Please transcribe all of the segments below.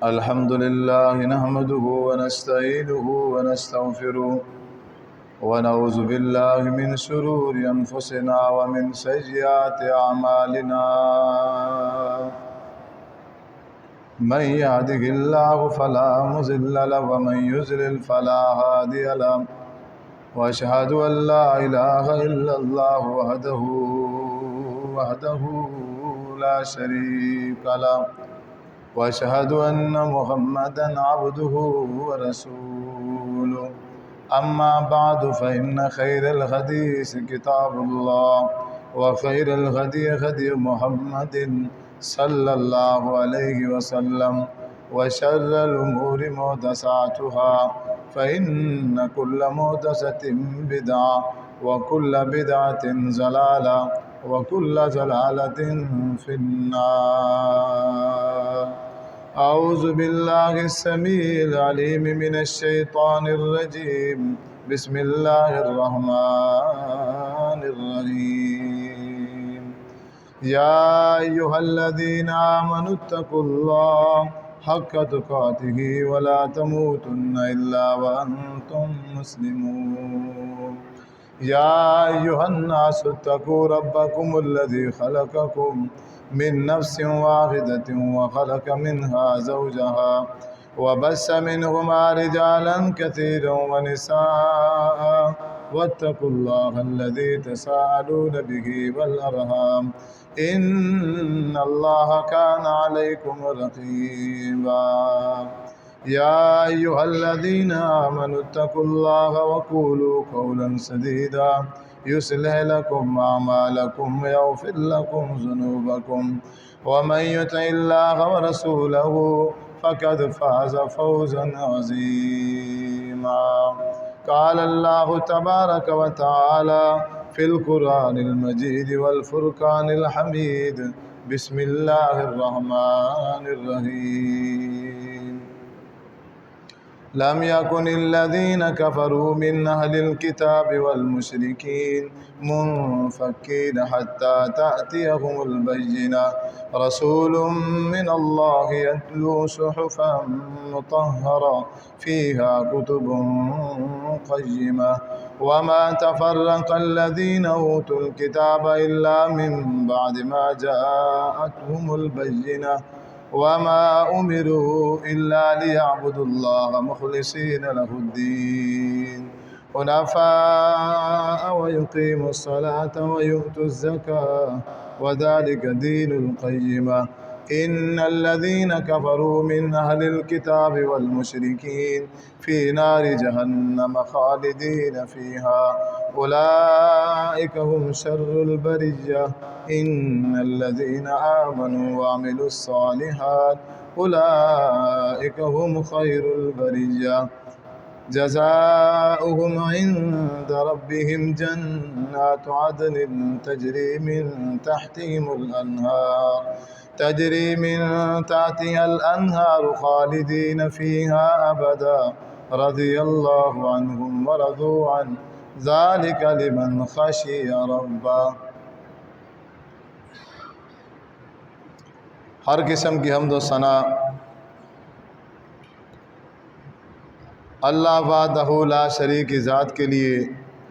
الحمد لله نحمده ونستعينه ونستغفره ونعوذ بالله من شرور أنفسنا ومن سيئات أعمالنا من يهده الله فلا مضل له ومن يضلل فلا هادي له وأشهد أن لا إله إلا الله وحده لا شريك له وأشهد أن محمدا عبده ورسوله أما بعد فإن خير الحديث كتاب الله وخير الهدي هدي محمد صلى الله عليه وسلم وشر الأمور محدثاتها فإن كل محدثة بدعة وكل بدعة ضلالة وكل ضلالة في النار. أعوذ بالله السميع العليم من الشيطان الرجيم. بسم الله الرحمن الرحيم. يا أيها الذين آمنوا اتقوا الله حق تقاته ولا تموتن إلا وأنتم مسلمون. يا أيها الناس اتقوا ربكم الذي خلقكم من نفس واحدة وخلق منها زوجها وبث منهما رجالا كثيرا ونساء واتقوا الله الذي تساءلون به والأرحام إن الله كان عليكم رقيبا. يا أيها الذين آمنوا اتقوا الله وقولوا قولا سديدا يصلح لكم أعمالكم ويغفر لكم ذنوبكم ومن يطع الله ورسوله فقد فاز فوزا عظيما. قال الله تبارك وتعالى في القرآن المجيد والفرقان الحميد. بسم الله الرحمن الرحيم. لم يكن الذين كفروا من أهل الكتاب والمشركين منفكين حتى تأتيهم البينة رسول من الله يتلو صحفا مطهرة فيها كتب قيمة وما تفرق الذين أوتوا الكتاب إلا من بعد ما جاءتهم البينة وما أمروا إلا ليعبدوا الله مخلصين له الدين حنفاء ويقيموا الصلاة ويؤتوا الزكاة وذلك دين القيمة. إن الذين كفروا من أهل الكتاب والمشركين في نار جهنم خالدين فيها أولئك هم شر البرية. إن الذين آمنوا وعملوا الصالحات أولئك هم خير البرية. جزاؤهم عند ربهم جنات عدن تجري من تحتها الأنهار خالدين فيها أبدا رضي الله عنهم ورضوا عنه ذلك لمن خشي ربه. ہر قسم کی حمد و ثنا اللہ وحدہ لا شریک کی ذات کے لیے.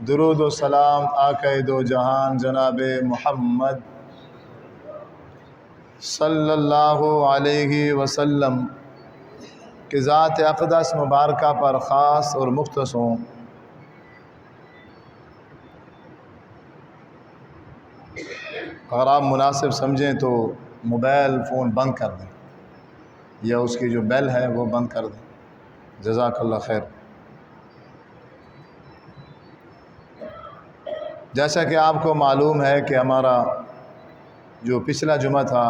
درود و سلام آقا دو جہان جناب محمد صلی اللہ علیہ وسلم کی ذات اقدس مبارکہ پر خاص اور مختص ہوں. اگر آپ مناسب سمجھیں تو موبائل فون بند کر دیں یا اس کی جو بیل ہے وہ بند کر دیں. جزاک اللہ خیر. جیسا کہ آپ کو معلوم ہے کہ ہمارا جو پچھلا جمعہ تھا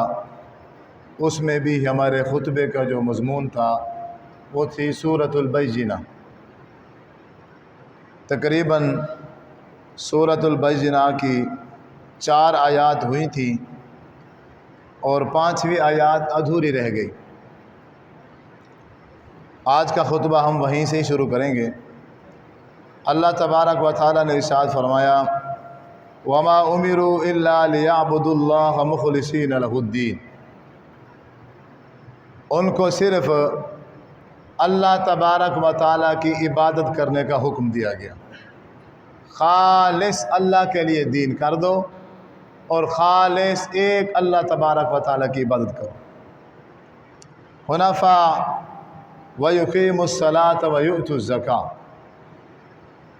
اس میں بھی ہمارے خطبے کا جو مضمون تھا وہ تھی سورۃ البینہ. تقریباً سورۃ البینہ کی 4 آیات ہوئی تھیں اور 5ویں آیات ادھوری رہ گئی. آج کا خطبہ ہم وہیں سے ہی شروع کریں گے. اللہ تبارک و تعالیٰ نے ارشاد فرمایا وما امروا الا ليعبدوا الله مخلصين له الدين. ان کو صرف اللہ تبارک و تعالیٰ کی عبادت کرنے کا حکم دیا گیا۔ خالص اللہ کے لیے دین کر دو اور خالص ایک اللہ تبارک و تعالیٰ کی عبادت کرو۔ حنفاء وَيُقِيمُوا الصَّلَاةَ وَيُؤْتُوا الزَّكَاةَ،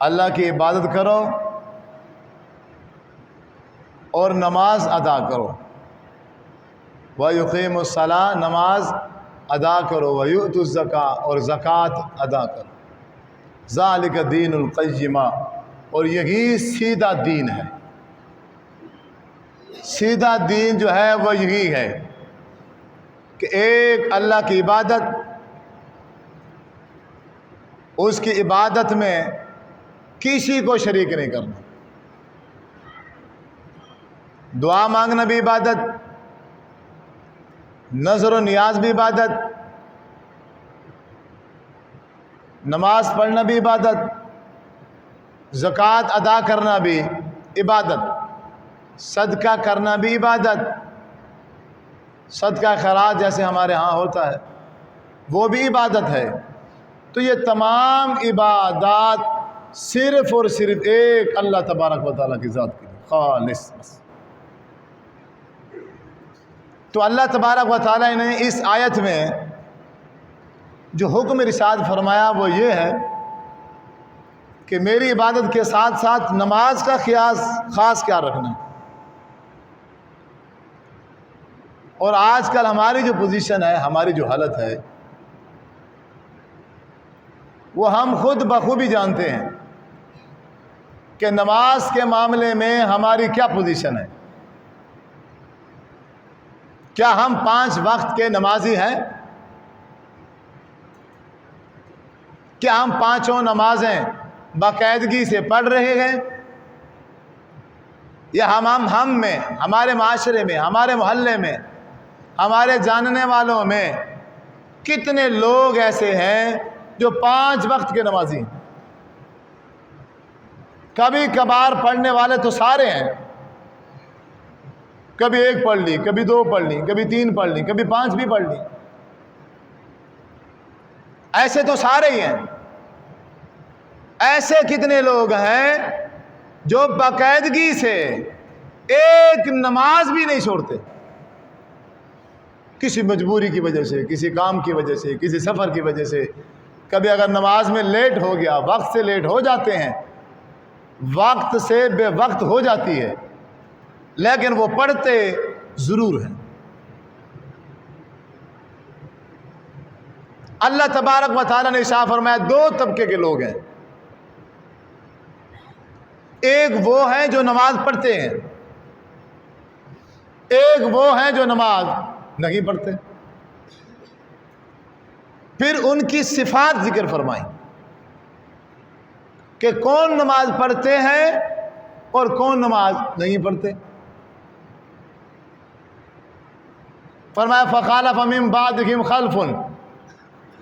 اللہ کی عبادت کرو اور نماز ادا کرو۔ وَيُقِيمُوا الصَّلَاةَ، نماز ادا کرو، وَيُؤْتُوا الزَّكَاةَ، اور زکوٰۃ ادا کرو۔ ذَلِكَ دِينُ الْقَيِّمَةُ، اور یہی سیدھا دین ہے۔ سیدھا دین جو ہے وہ یہی ہے کہ ایک اللہ کی عبادت، اس کی عبادت میں کسی کو شریک نہیں کرنا۔ دعا مانگنا بھی عبادت، نظر و نیاز بھی عبادت، نماز پڑھنا بھی عبادت، زکوٰۃ ادا کرنا بھی عبادت، صدقہ کرنا بھی عبادت، صدقہ خیرات جیسے ہمارے ہاں ہوتا ہے وہ بھی عبادت ہے۔ تو یہ تمام عبادات صرف اور صرف ایک اللہ تبارک و تعالیٰ کی ذات کی خالص بس۔ تو اللہ تبارک و تعالیٰ نے اس آیت میں جو حکم ارشاد فرمایا وہ یہ ہے کہ میری عبادت کے ساتھ ساتھ نماز کا خاص خیال رکھنا ہے۔ اور آج کل ہماری جو پوزیشن ہے، ہماری جو حالت ہے، وہ ہم خود بخوبی جانتے ہیں کہ نماز کے معاملے میں ہماری کیا پوزیشن ہے۔ کیا ہم 5 وقت کے نمازی ہیں؟ کیا ہم 5 نمازیں باقاعدگی سے پڑھ رہے ہیں؟ یا ہم میں، ہمارے معاشرے میں، ہمارے محلے میں، ہمارے جاننے والوں میں کتنے لوگ ایسے ہیں جو 5 وقت کے نمازی ہیں؟ کبھی کبھار پڑھنے والے تو سارے ہیں، کبھی 1 پڑھ لی، کبھی 2 پڑھ لی، کبھی 3 پڑھ لی، کبھی 5 بھی پڑھ لی، ایسے تو سارے ہی ہیں۔ ایسے کتنے لوگ ہیں جو باقاعدگی سے ایک نماز بھی نہیں چھوڑتے، کسی مجبوری کی وجہ سے، کسی کام کی وجہ سے، کسی سفر کی وجہ سے، کبھی اگر نماز میں لیٹ ہو گیا، وقت سے لیٹ ہو جاتے ہیں، وقت سے بے وقت ہو جاتی ہے، لیکن وہ پڑھتے ضرور ہیں۔ اللہ تبارک و تعالیٰ نے ارشاد فرمایا 2 طبقے کے لوگ ہیں۔ ایک وہ ہیں جو نماز پڑھتے ہیں، ایک وہ ہیں جو نماز نہیں پڑھتے۔ پھر ان کی صفات ذکر فرمائیں کہ کون نماز پڑھتے ہیں اور کون نماز نہیں پڑھتے۔ فرمایا فَخَلَفَ مِن بَعْدِهِمْ خَلْفٌ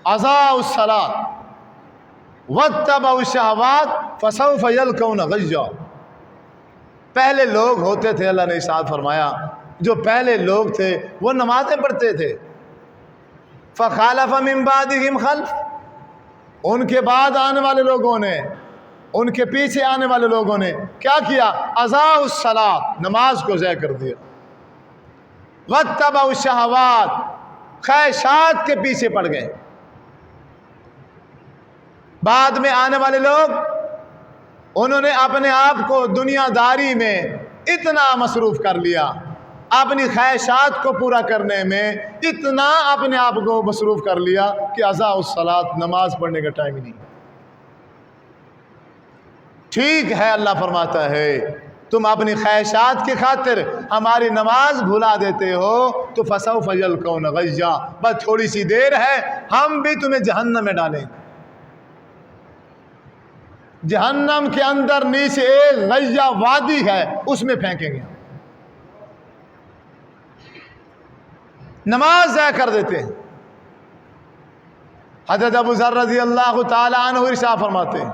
أَضَاعُوا الصَّلَاةَ وَاتَّبَعُوا الشَّهَوَاتِ فَسَوْفَ يَلْقَوْنَ غَيًّا۔ پہلے لوگ ہوتے تھے، اللہ نے ارشاد فرمایا جو پہلے لوگ تھے وہ نمازیں پڑھتے تھے۔ فَخَلَفَ مِن بَعْدِهِمْ خَلْفٌ، ان کے بعد آنے والے لوگوں نے، ان کے پیچھے آنے والے لوگوں نے کیا کیا؟ أَضَاعُوا الصَّلَاةَ، نماز کو ضائع کر دیا۔ وَاتَّبَعُوا الشَّهَوَاتِ، خواہشات کے پیچھے پڑ گئے۔ بعد میں آنے والے لوگ، انہوں نے اپنے آپ کو دنیا داری میں اتنا مصروف کر لیا، اپنی خواہشات کو پورا کرنے میں اتنا اپنے آپ کو مصروف کر لیا کہ اضاعوا الصلاۃ، نماز پڑھنے کا ٹائم ہی نہیں۔ ٹھیک ہے، اللہ فرماتا ہے تم اپنی خواہشات کی خاطر ہماری نماز بھلا دیتے ہو تو فسوف یلقون غیا، بس تھوڑی سی دیر ہے ہم بھی تمہیں جہنم میں ڈالیں۔ جہنم کے اندر نیچے ایک غیا وادی ہے، اس میں پھینکیں گے، نماز ضائع کر دیتے ہیں۔ حضرت ابو ذر رضی اللہ تعالی عنہ ارشاد فرماتے ہیں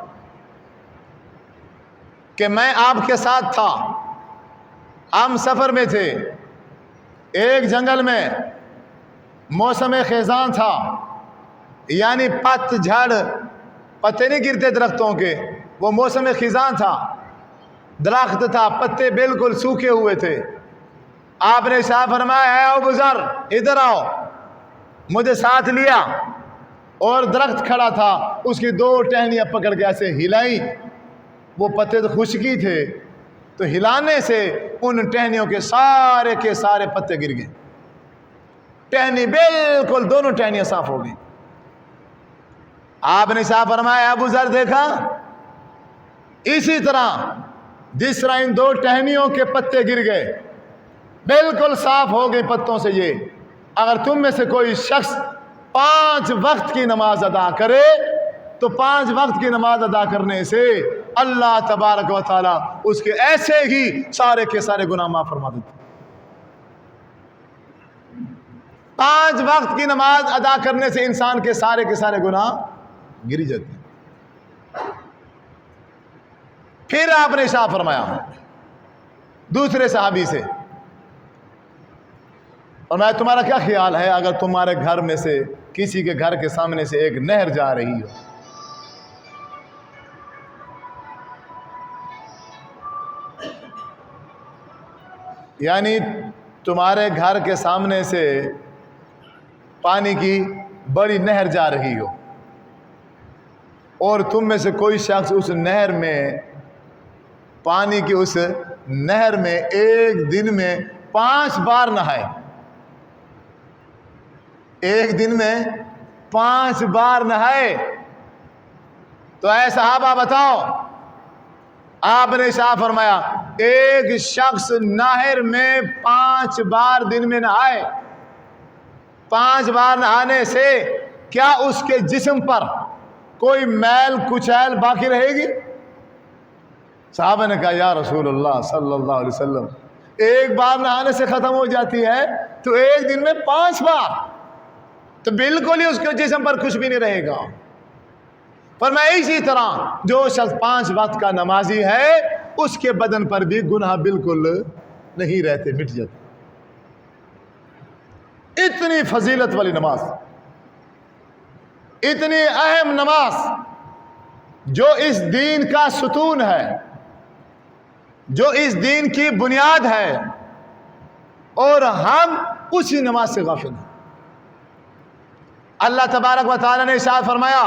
کہ میں آپ کے ساتھ تھا، ہم سفر میں تھے، ایک جنگل میں موسم خیزاں تھا، یعنی پت جھڑ، پتے نہیں گرتے درختوں کے، وہ موسم خیزاں تھا، درخت تھا، پتے بالکل سوکھے ہوئے تھے۔ آپ نے ارشاد فرمایا اے ابو ذر ادھر آؤ، مجھے ساتھ لیا اور درخت کھڑا تھا، اس کی 2 ٹہنیاں پکڑ کے ایسے ہلائی، وہ پتے تو خشکی تھے، تو ہلانے سے ان ٹہنیوں کے سارے پتے گر گئے، ٹہنی بالکل دونوں ٹہنیاں صاف ہو گئی۔ آپ نے ارشاد فرمایا ابو ذر دیکھا، اسی طرح جس طرح ان 2 ٹہنیوں کے پتے گر گئے، بالکل صاف ہو گئے پتوں سے، یہ اگر تم میں سے کوئی شخص 5 وقت کی نماز ادا کرے تو 5 وقت کی نماز ادا کرنے سے اللہ تبارک و تعالی اس کے ایسے ہی سارے کے سارے گناہ معاف فرما دیتے۔ 5 وقت کی نماز ادا کرنے سے انسان کے سارے گناہ گری جاتے ہیں۔ پھر آپ نے ارشاد فرمایا دوسرے صحابی سے، اور میں تمہارا کیا خیال ہے اگر تمہارے گھر میں سے کسی کے گھر کے سامنے سے ایک نہر جا رہی ہو، یعنی تمہارے گھر کے سامنے سے پانی کی بڑی نہر جا رہی ہو، اور تم میں سے کوئی شخص اس نہر میں، پانی کی اس نہر میں ایک دن میں 5 بار نہائے، ایک دن میں 5 بار نہائے، تو اے صحابہ بتاؤ، آپ نے ارشاد فرمایا ایک شخص نہر میں 5 بار دن میں نہائے، 5 بار نہانے سے کیا اس کے جسم پر کوئی میل کچیل باقی رہے گی؟ صحابہ نے کہا یا رسول اللہ صلی اللہ علیہ وسلم، ایک بار نہانے سے ختم ہو جاتی ہے تو ایک دن میں 5 بار، تو بالکل ہی اس کے جسم پر کچھ بھی نہیں رہے گا۔ پر میں اسی طرح جو شخص 5 وقت کا نمازی ہے اس کے بدن پر بھی گناہ بالکل نہیں رہتے، مٹ جاتے۔ اتنی فضیلت والی نماز، اتنی اہم نماز جو اس دین کا ستون ہے، جو اس دین کی بنیاد ہے، اور ہم اسی نماز سے غافل ہیں۔ اللہ تبارک و تعالی نے ارشاد فرمایا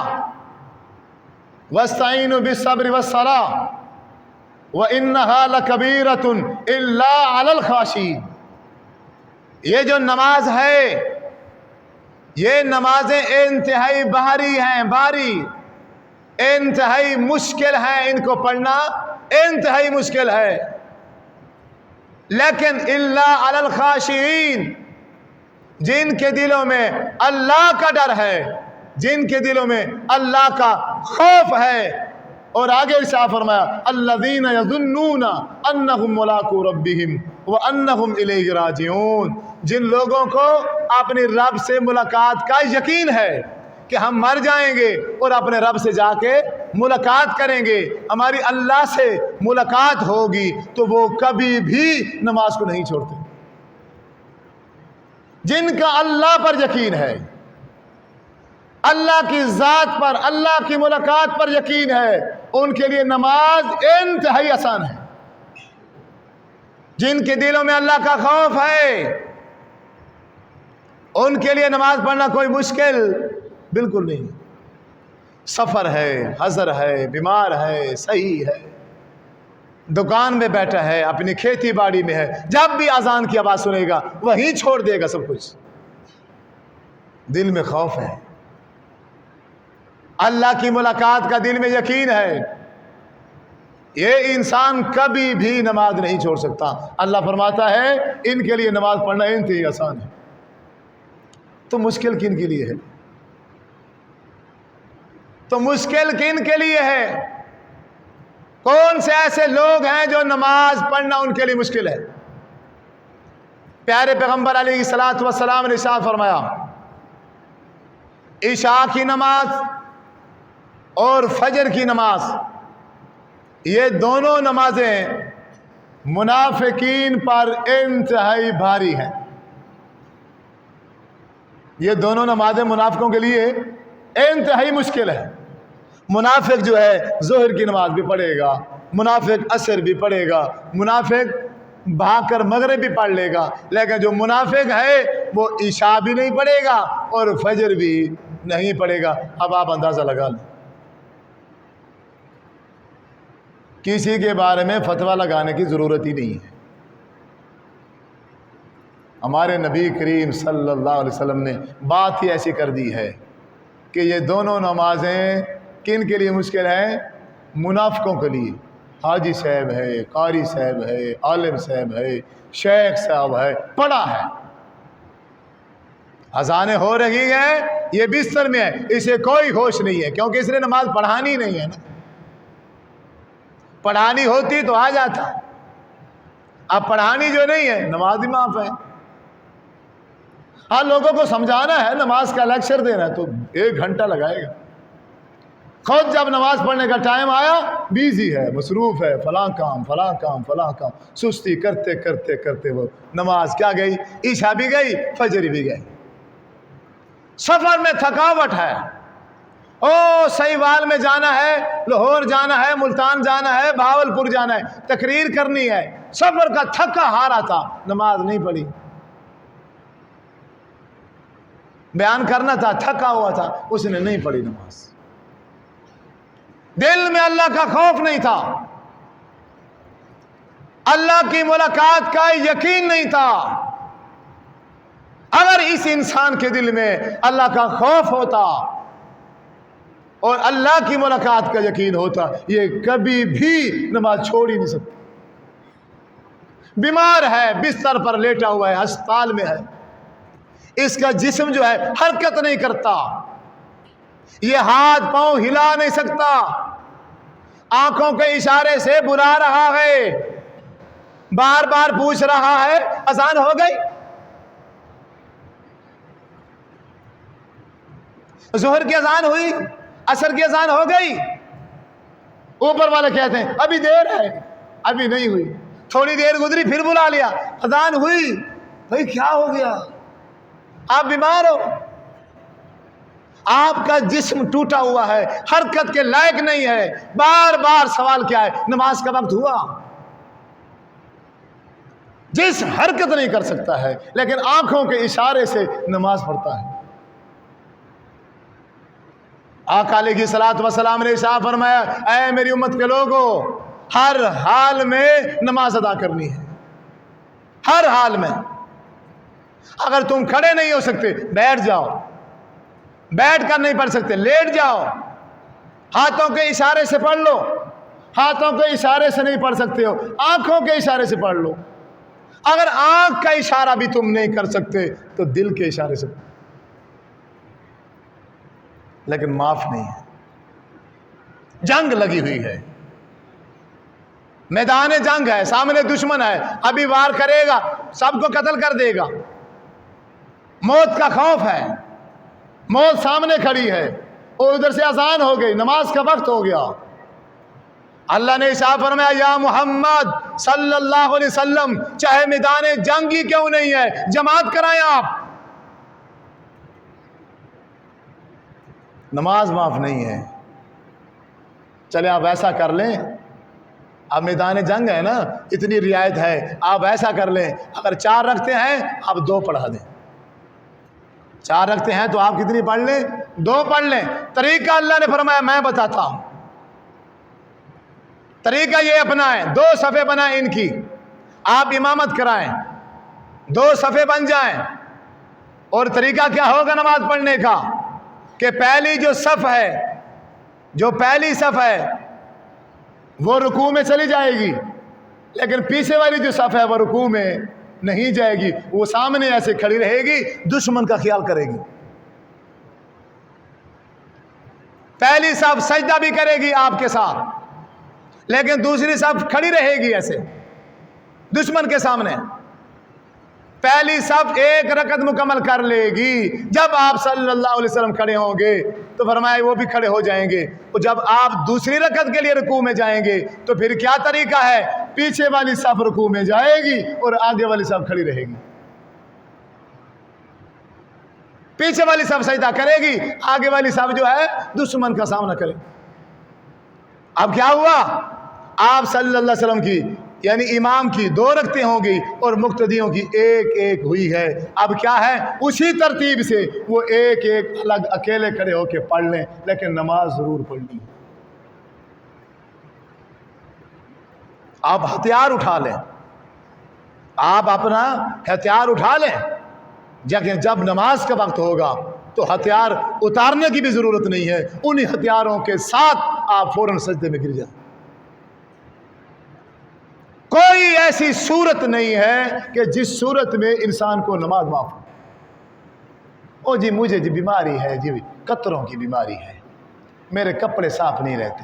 وَاسْتَعِينُوا بِالصَّبْرِ وَالصَّلَاةِ وَإِنَّهَا لَكَبِيرَةٌ إِلَّا عَلَى الْخَاشِعِينَ۔ یہ جو نماز ہے، یہ نمازیں انتہائی بھاری، انتہائی مشکل ہیں، ان کو پڑھنا انتہائی مشکل ہے، لیکن إِلَّا عَلَى الْخَاشِعِينَ، جن کے دلوں میں اللہ کا ڈر ہے، جن کے دلوں میں اللہ کا خوف ہے۔ اور آگے ارشاد فرمایا الذین یظنون انہم ملاقو ربہم وانہم الیہ راجعون، جن لوگوں کو اپنے رب سے ملاقات کا یقین ہے کہ ہم مر جائیں گے اور اپنے رب سے جا کے ملاقات کریں گے، ہماری اللہ سے ملاقات ہوگی، تو وہ کبھی بھی نماز کو نہیں چھوڑتے۔ جن کا اللہ پر یقین ہے، اللہ کی ذات پر، اللہ کی ملاقات پر یقین ہے، ان کے لیے نماز انتہائی آسان ہے۔ جن کے دلوں میں اللہ کا خوف ہے، ان کے لیے نماز پڑھنا کوئی مشکل بالکل نہیں۔ سفر ہے، حضر ہے، بیمار ہے، صحیح ہے، دکان میں بیٹھا ہے، اپنی کھیتی باڑی میں ہے، جب بھی اذان کی آواز سنے گا وہیں چھوڑ دے گا سب کچھ۔ دل میں خوف ہے، اللہ کی ملاقات کا دل میں یقین ہے، یہ انسان کبھی بھی نماز نہیں چھوڑ سکتا۔ اللہ فرماتا ہے ان کے لیے نماز پڑھنا انتہائی آسان ہے، تو مشکل کن کے لیے ہے؟ تو مشکل کن کے لیے ہے؟ کون سے ایسے لوگ ہیں جو نماز پڑھنا ان کے لیے مشکل ہے؟ پیارے پیغمبر علیہ الصلوۃ والسلام نے ارشاد فرمایا عشاء کی نماز اور فجر کی نماز، یہ دونوں نمازیں منافقین پر انتہائی بھاری ہیں۔ یہ دونوں نمازیں منافقوں کے لیے انتہائی مشکل ہے۔ منافق جو ہے ظہر کی نماز بھی پڑھے گا، منافق عصر بھی پڑھے گا، منافق بھاگ کر مغرب بھی پڑھ لے گا، لیکن جو منافق ہے وہ عشاء بھی نہیں پڑھے گا اور فجر بھی نہیں پڑھے گا۔ اب آپ اندازہ لگا لیں، کسی کے بارے میں فتویٰ لگانے کی ضرورت ہی نہیں ہے۔ ہمارے نبی کریم صلی اللہ علیہ وسلم نے بات ہی ایسی کر دی ہے کہ یہ دونوں نمازیں کن کے لیے مشکل ہیں؟ منافقوں کے لیے۔ حاجی صاحب ہے، قاری صاحب ہے، عالم صاحب ہے، شیخ صاحب ہے، پڑھا ہے، اذانیں ہو رہی ہیں، یہ بستر میں ہے، اسے کوئی ہوش نہیں ہے، کیونکہ اس نے نماز پڑھانی نہیں ہے نا۔ پڑھانی ہوتی تو آ جاتا، اب پڑھانی جو نہیں ہے، نماز ہی معاف ہے۔ ہاں لوگوں کو سمجھانا ہے، نماز کا لیکچر دینا ہے تو 1 گھنٹہ لگائے گا۔ خود جب نماز پڑھنے کا ٹائم آیا بیزی ہے، مصروف ہے، فلاں کام فلاں کام فلاں کام، سستی کرتے کرتے کرتے وہ نماز کیا گئی، عشاء بھی گئی، فجر بھی گئی۔ سفر میں تھکاوٹ ہے، سہیوال میں جانا ہے، لاہور جانا ہے، ملتان جانا ہے، بہاولپور جانا ہے، تقریر کرنی ہے، سفر کا تھکا ہارا تھا، نماز نہیں پڑھی۔ بیان کرنا تھا، تھکا ہوا تھا، اس نے نہیں پڑھی نماز۔ دل میں اللہ کا خوف نہیں تھا، اللہ کی ملاقات کا یقین نہیں تھا۔ اگر اس انسان کے دل میں اللہ کا خوف ہوتا اور اللہ کی ملاقات کا یقین ہوتا، یہ کبھی بھی نماز چھوڑ ہی نہیں سکتا۔ بیمار ہے، بستر پر لیٹا ہوا ہے، ہسپتال میں ہے، اس کا جسم جو ہے حرکت نہیں کرتا، یہ ہاتھ پاؤں ہلا نہیں سکتا، آنکھوں کے اشارے سے بلا رہا ہے، بار بار پوچھ رہا ہے اذان ہو گئی، ظہر کی اذان ہوئی، عصر کی اذان ہو گئی، اوپر والے کہتے ہیں ابھی دیر ہے، ابھی نہیں ہوئی، تھوڑی دیر گزری پھر بلا لیا، اذان ہوئی، بھائی کیا ہو گیا؟ آپ بیمار ہو، آپ کا جسم ٹوٹا ہوا ہے، حرکت کے لائق نہیں ہے، بار بار سوال کیا ہے؟ نماز کا وقت ہوا؟ جس حرکت نہیں کر سکتا ہے لیکن آنکھوں کے اشارے سے نماز پڑھتا ہے۔ آقا علیہ الصلوۃ والسلام نے ارشاد فرمایا، اے میری امت کے لوگوں، ہر حال میں نماز ادا کرنی ہے، ہر حال میں۔ اگر تم کھڑے نہیں ہو سکتے بیٹھ جاؤ، بیٹھ کر نہیں پڑھ سکتے لیٹ جاؤ، ہاتھوں کے اشارے سے پڑھ لو، ہاتھوں کے اشارے سے نہیں پڑھ سکتے ہو آنکھوں کے اشارے سے پڑھ لو، اگر آنکھ کا اشارہ بھی تم نہیں کر سکتے تو دل کے اشارے سے پڑھ، لیکن معاف نہیں ہے۔ جنگ لگی ہوئی ہے، میدان جنگ ہے، سامنے دشمن ہے، ابھی وار کرے گا، سب کو قتل کر دے گا، موت کا خوف ہے، موت سامنے کھڑی ہے، اور ادھر سے اذان ہو گئی، نماز کا وقت ہو گیا۔ اللہ نے ارشاد فرمایا، یا محمد صلی اللہ علیہ وسلم، چاہے میدان جنگ ہی کیوں نہیں ہے، جماعت کرائیں آپ۔ نماز معاف نہیں ہے۔ چلیں آپ ایسا کر لیں، اب میدان جنگ ہے نا، اتنی رعایت ہے، آپ ایسا کر لیں، اگر 4 رکھتے ہیں آپ 2 پڑھا دیں، 4 رکھتے ہیں تو آپ کتنی پڑھ لیں؟ 2 پڑھ لیں۔ طریقہ اللہ نے فرمایا میں بتاتا ہوں، طریقہ یہ اپنائیں، 2 صفیں بنائیں ان کی، آپ امامت کرائیں، 2 صفیں بن جائیں، اور طریقہ کیا ہوگا نماز پڑھنے کا کہ پہلی جو صف ہے، جو پہلی صف ہے وہ رکوع میں چلی جائے گی، لیکن پیچھے والی جو صف ہے وہ رکوع میں نہیں جائے گی، وہ سامنے ایسے کھڑی رہے گی، دشمن کا خیال کرے گی۔ پہلی صف سجدہ بھی کرے گی آپ کے ساتھ، لیکن دوسری صف کھڑی رہے گی ایسے دشمن کے سامنے۔ پہلی صف 1 رکعت مکمل کر لے گی، جب آپ صلی اللہ علیہ وسلم کھڑے ہوں گے تو فرمایا وہ بھی کھڑے ہو جائیں گے، اور جب آپ دوسری رکعت کے لیے رکوع میں جائیں گے تو پھر کیا طریقہ ہے؟ پیچھے والی صف رکوع میں جائے گی اور آگے والی صف کھڑی رہے گی۔ پیچھے والی صف سجدہ کرے گی، آگے والی صف جو ہے دشمن کا سامنا کرے۔ اب کیا ہوا؟ آپ صلی اللہ علیہ وسلم کی یعنی امام کی 2 رکعتیں ہوں گی اور مقتدیوں کی 1 ہوئی ہے۔ اب کیا ہے؟ اسی ترتیب سے وہ 1 الگ اکیلے کھڑے ہو کے پڑھ لیں، لیکن نماز ضرور پڑھنی۔ آپ ہتھیار اٹھا لیں، آپ اپنا ہتھیار اٹھا لیں، جب نماز کا وقت ہوگا تو ہتھیار اتارنے کی بھی ضرورت نہیں ہے، انہی ہتھیاروں کے ساتھ آپ فوراً سجدے میں گر جائیں۔ کوئی ایسی صورت نہیں ہے کہ جس صورت میں انسان کو نماز معاف ہو۔ او جی مجھے جی بیماری ہے، جی قطروں کی بیماری ہے، میرے کپڑے صاف نہیں رہتے۔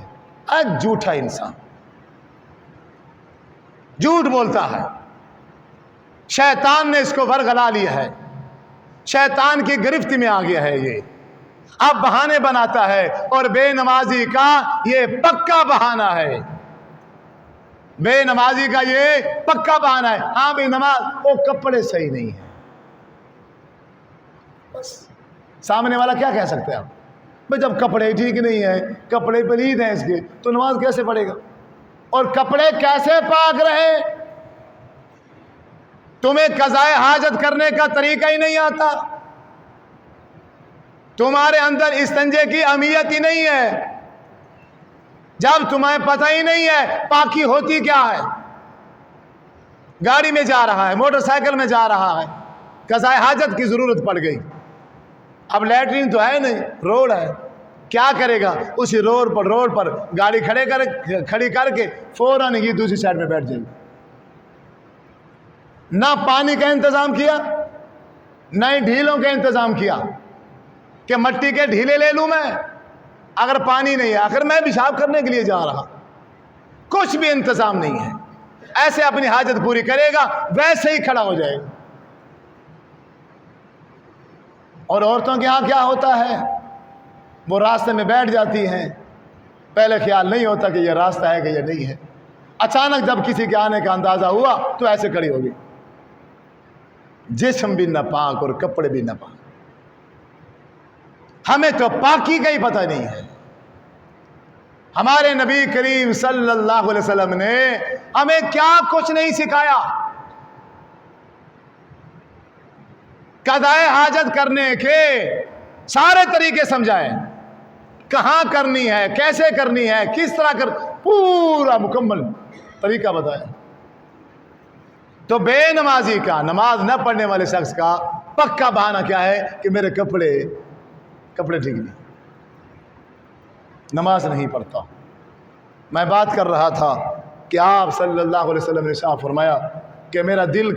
جھوٹا انسان جھوٹ بولتا ہے، شیطان نے اس کو ورغلا لیا ہے، شیطان کی گرفت میں آ گیا ہے۔ یہ اب بہانے بناتا ہے، اور بے نمازی کا یہ پکا بہانہ ہے، بے نمازی کا یہ پکا بہانہ ہے۔ ہاں بھائی نماز، وہ کپڑے صحیح نہیں ہیں، بس سامنے والا کیا کہہ سکتے ہیں آپ؟ بھائی جب کپڑے ٹھیک نہیں ہیں، کپڑے پلید ہیں اس کے، تو نماز کیسے پڑھے گا؟ اور کپڑے کیسے پاک رہے؟ تمہیں قضائے حاجت کرنے کا طریقہ ہی نہیں آتا، تمہارے اندر استنجے کی اہمیت ہی نہیں ہے، جب تمہیں پتہ ہی نہیں ہے پاکی ہوتی کیا ہے۔ گاڑی میں جا رہا ہے، موٹر سائیکل میں جا رہا ہے، قضائے حاجت کی ضرورت پڑ گئی، اب لیٹرین تو ہے نہیں، روڈ ہے، کیا کرے گا؟ اسی روڈ پر گاڑی کھڑی کر کے فوراً ہی دوسری سائڈ میں بیٹھ جائے گا۔ نہ پانی کا انتظام کیا، نہ ہی ڈھیلوں کا انتظام کیا کہ مٹی کے ڈھیلے لے لوں میں، اگر پانی نہیں ہے، آخر میں پیشاب کرنے کے لیے جا رہا، کچھ بھی انتظام نہیں ہے، ایسے اپنی حاجت پوری کرے گا، ویسے ہی کھڑا ہو جائے گا۔ اور عورتوں کے ہاں کیا ہوتا ہے؟ وہ راستے میں بیٹھ جاتی ہیں، پہلے خیال نہیں ہوتا کہ یہ راستہ ہے کہ یہ نہیں ہے، اچانک جب کسی کے آنے کا اندازہ ہوا تو ایسے کھڑی ہوگی، جسم بھی ناپاک اور کپڑے بھی ناپاک۔ ہمیں تو پاکی کا ہی پتہ نہیں ہے۔ ہمارے نبی کریم صلی اللہ علیہ وسلم نے ہمیں کیا کچھ نہیں سکھایا، قضائے حاجت کرنے کے سارے طریقے سمجھائے، کہاں کرنی ہے، کیسے کرنی ہے، کس طرح پورا مکمل طریقہ بتایا۔ تو بے نمازی کا، نماز نہ پڑھنے والے شخص کا پکا بہانہ کیا ہے کہ میرے کپڑے ٹھیک نہیں، نماز نہیں پڑھتا۔ میں بات کر رہا تھا کہ آپ صلی اللہ علیہ وسلم نے ارشاد فرمایا کہ میرا دل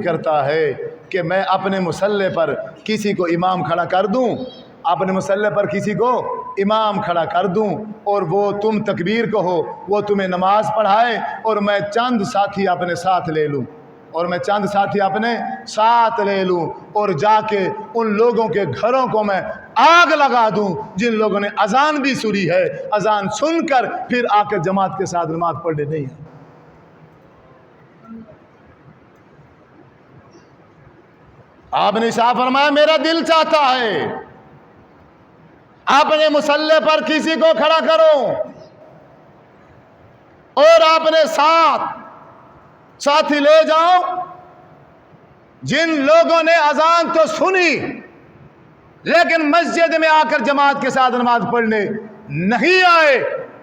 کرتا ہے کہ میں اپنے مصلی پر کسی کو امام کھڑا کر دوں، اپنے مصلی پر کسی کو امام کھڑا کر دوں، اور وہ تم تکبیر کہو، وہ تمہیں نماز پڑھائے، اور میں چند ساتھی اپنے ساتھ لے لوں، اور جا کے ان لوگوں کے گھروں کو میں آگ لگا دوں جن لوگوں نے اذان بھی سنی ہے، اذان سن کر پھر آ کر جماعت کے ساتھ نماز پڑھنے نہیں ہے۔ آپ نے صاحب فرمایا میرا دل چاہتا ہے اپنے مصلی پر کسی کو کھڑا کرو، اور اپنے ساتھی لے جاؤ جن لوگوں نے اذان تو سنی لیکن مسجد میں آ کر جماعت کے ساتھ نماز پڑھنے نہیں آئے،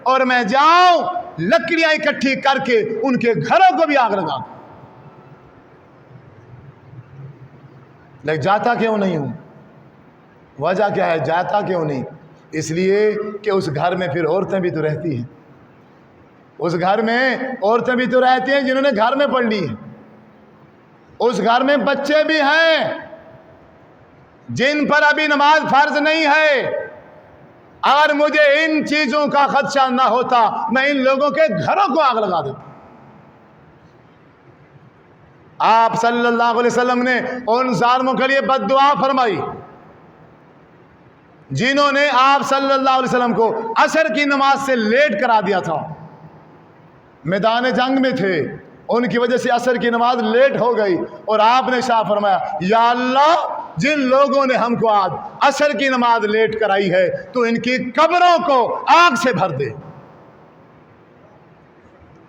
اور میں جاؤں لکڑیاں اکٹھی کر کے ان کے گھروں کو بھی آگ لگا دوں۔ لیکن جاتا کیوں نہیں ہوں؟ وجہ کیا ہے؟ جاتا کیوں نہیں؟ اس لیے کہ اس گھر میں پھر عورتیں بھی تو رہتی ہیں، اس گھر میں عورتیں بھی تو رہتی ہیں جنہوں نے گھر میں پڑھ لی ہے، اس گھر میں بچے بھی ہیں جن پر ابھی نماز فرض نہیں ہے۔ اگر مجھے ان چیزوں کا خدشہ نہ ہوتا میں ان لوگوں کے گھروں کو آگ لگا دیتا۔ آپ صلی اللہ علیہ وسلم نے ان ظالموں کے لیے بد دعا فرمائی جنہوں نے آپ صلی اللہ علیہ وسلم کو عصر کی نماز سے لیٹ کرا دیا تھا، میدان جنگ میں تھے، ان کی وجہ سے عصر کی نماز لیٹ ہو گئی، اور آپ نے شاہ فرمایا یا اللہ جن لوگوں نے ہم کو آج عصر کی نماز لیٹ کرائی ہے تو ان کی قبروں کو آگ سے بھر دے،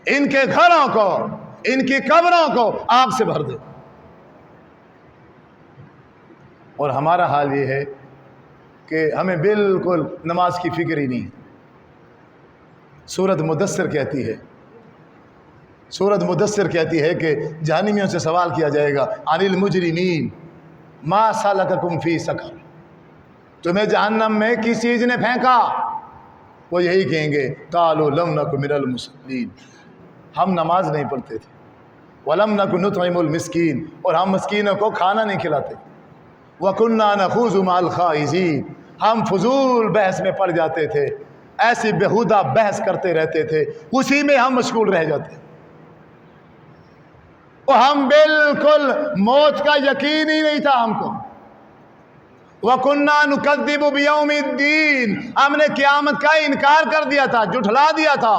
ان کے گھروں کو، ان کی قبروں کو آگ سے بھر دے۔ اور ہمارا حال یہ ہے کہ ہمیں بالکل نماز کی فکر ہی نہیں۔ سورۃ مدثر کہتی ہے، سورۃ مدثر کہتی ہے کہ جہنمیوں سے سوال کیا جائے گا، عن المجرمین ما سلککم فی سقر، تمہیں جہنم میں کس چیز نے پھینکا؟ وہ یہی کہیں گے قالوا لم نک من المصلین، ہم نماز نہیں پڑھتے تھے، ولم نک نطعم المسکین، اور ہم مسکینوں کو کھانا نہیں کھلاتے، وَكُنَّا نَخُوضُ مَعَ الْخَائِضِينَ، ہم فضول بحث میں پڑ جاتے تھے، ایسی بےہودہ بحث کرتے رہتے تھے، اسی میں ہم مشغول رہ جاتے، اور ہم بالکل موت کا یقین ہی نہیں تھا ہم کو۔ وَكُنَّا نُكَذِّبُ بِيَوْمِ الدِّينِ، ہم نے قیامت کا انکار کر دیا تھا، جھٹلا دیا تھا،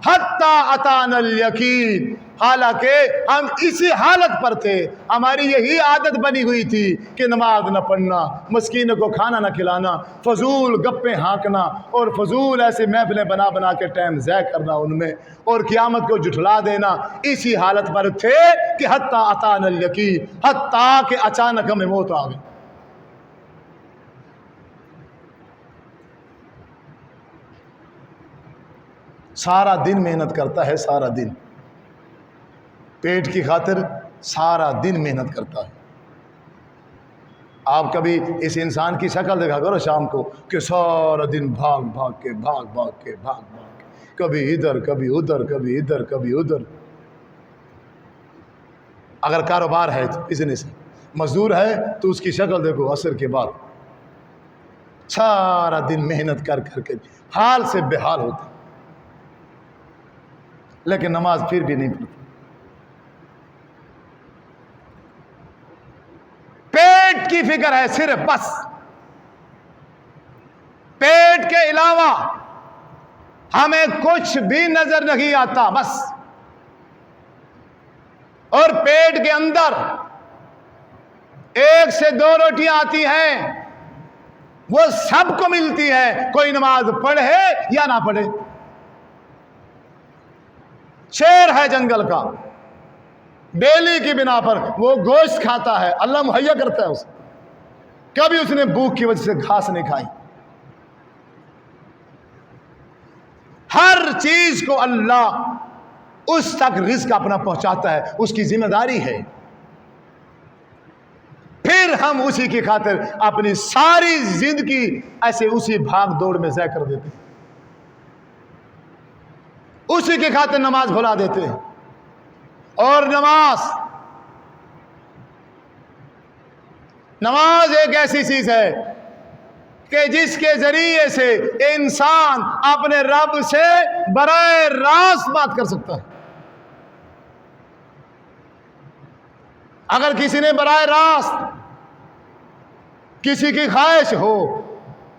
حَتَّى أَتَانَا الْيَقِينَ، حالانکہ ہم اسی حالت پر تھے، ہماری یہی عادت بنی ہوئی تھی کہ نماز نہ پڑھنا، مسکینوں کو کھانا نہ کھلانا، فضول گپیں ہانکنا، اور فضول ایسے محفلیں بنا بنا کے ٹائم ضائع کرنا ان میں، اور قیامت کو جھٹلا دینا، اسی حالت پر تھے کہ حتیٰ اتانا الیقین، حتیٰ کہ اچانک ہمیں موت آ گئی۔ سارا دن محنت کرتا ہے، سارا دن پیٹ کی خاطر سارا دن محنت کرتا ہے۔ آپ کبھی اس انسان کی شکل دیکھا کرو شام کو کہ سارا دن بھاگ بھاگ کے کبھی ادھر کبھی ادھر، کبھی ادھر کبھی ادھر۔ اگر کاروبار ہے، بزنس ہے، مزدور ہے، تو اس کی شکل دیکھو عصر کے بعد سارا دن محنت کر کر کے حال سے بے حال ہوتا، لیکن نماز پھر بھی نہیں پڑھتا۔ پیٹ کی فکر ہے صرف، بس پیٹ کے علاوہ ہمیں کچھ بھی نظر نہیں آتا، بس۔ اور پیٹ کے اندر 1 سے 2 روٹیاں آتی ہیں، وہ سب کو ملتی ہے، کوئی نماز پڑھے یا نہ پڑھے۔ شیر ہے جنگل کا، ڈیلی کی بنا پر وہ گوشت کھاتا ہے، اللہ مہیا کرتا ہے اسے، کبھی اس نے بھوک کی وجہ سے گھاس نہیں کھائی۔ ہر چیز کو اللہ اس تک رزق اپنا پہنچاتا ہے، اس کی ذمہ داری ہے، پھر ہم اسی کی خاطر اپنی ساری زندگی ایسے اسی بھاگ دوڑ میں ضائع کر دیتے ہیں، اسی کی خاطر نماز بھلا دیتے ہیں۔ اور نماز ایک ایسی چیز ہے کہ جس کے ذریعے سے انسان اپنے رب سے براہ راست بات کر سکتا ہے۔ اگر کسی نے براہ راست کسی کی خواہش ہو،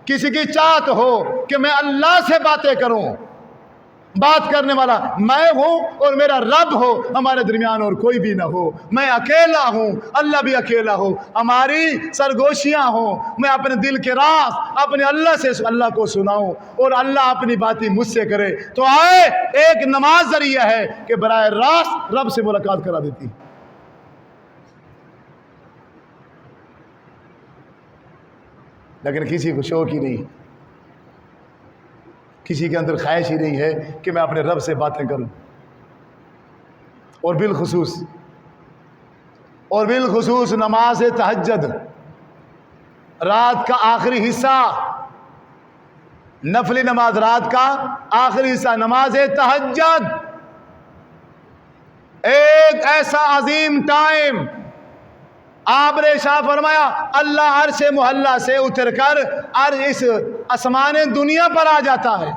کسی کی چاہت ہو کہ میں اللہ سے باتیں کروں، بات کرنے والا میں ہوں اور میرا رب ہو، ہمارے درمیان اور کوئی بھی نہ ہو، میں اکیلا ہوں، اللہ بھی اکیلا ہو، ہماری سرگوشیاں ہوں، میں اپنے دل کے راز اپنے اللہ سے اللہ کو سناؤں اور اللہ اپنی باتیں مجھ سے کرے، تو آئے ایک نماز ذریعہ ہے کہ براہ راست رب سے ملاقات کرا دیتی۔ لیکن کسی کو شوق ہی نہیں، کسی کے اندر خواہش ہی نہیں ہے کہ میں اپنے رب سے باتیں کروں۔ اور بالخصوص نماز تہجد، رات کا آخری حصہ، نفلی نماز، رات کا آخری حصہ نماز تہجد، ایک ایسا عظیم ٹائم آپ نے ارشاد فرمایا اللہ عرش محلہ سے اتر کر اس آسمان دنیا پر آ جاتا ہے،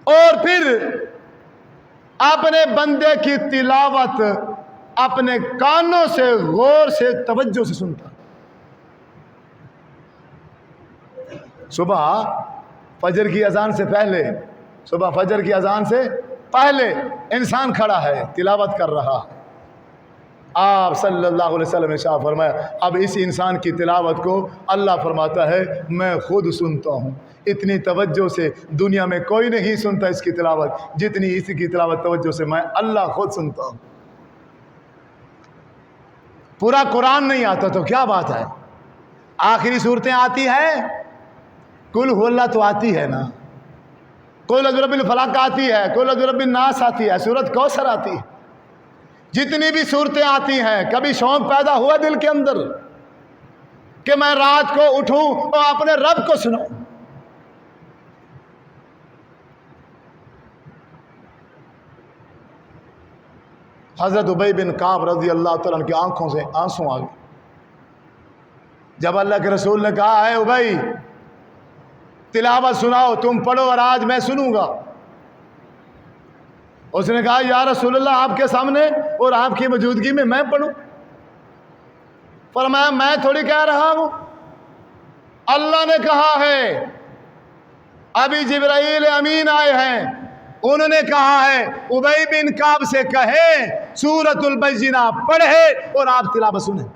اور پھر اپنے بندے کی تلاوت اپنے کانوں سے غور سے توجہ سے سنتا۔ صبح فجر کی اذان سے پہلے، صبح فجر کی اذان سے پہلے انسان کھڑا ہے، تلاوت کر رہا ہے، آپ صلی اللہ علیہ وسلم نے شاہ فرمایا اب اس انسان کی تلاوت کو اللہ فرماتا ہے میں خود سنتا ہوں، اتنی توجہ سے دنیا میں کوئی نہیں سنتا اس کی تلاوت جتنی اس کی تلاوت توجہ سے میں اللہ خود سنتا ہوں۔ پورا قرآن نہیں آتا تو کیا بات ہے، آخری صورتیں آتی ہیں، قل هو اللہ تو آتی ہے نا، قل اعوذ برب الفلق آتی ہے، قل اعوذ برب الناس آتی ہے، سورۃ کوثر آتی ہے، جتنی بھی صورتیں آتی ہیں کبھی شوق پیدا ہوا دل کے اندر کہ میں رات کو اٹھوں اور اپنے رب کو سنوں؟ حضرت ابی بن کعب رضی اللہ تعالیٰ عنہ کی آنکھوں سے آنسو آ گئے جب اللہ کے رسول نے کہا ہے ابی تلاوت سناؤ، تم پڑھو اور آج میں سنوں گا۔ اس نے کہا یا رسول اللہ آپ کے سامنے اور آپ کی موجودگی میں پڑھوں؟ فرمایا میں تھوڑی کہہ رہا ہوں، اللہ نے کہا ہے، ابھی جبرائیل امین آئے ہیں، انہوں نے کہا ہے ابی بن کعب سے کہے سورۃ البینہ پڑھے اور آپ تلاوت سنیں،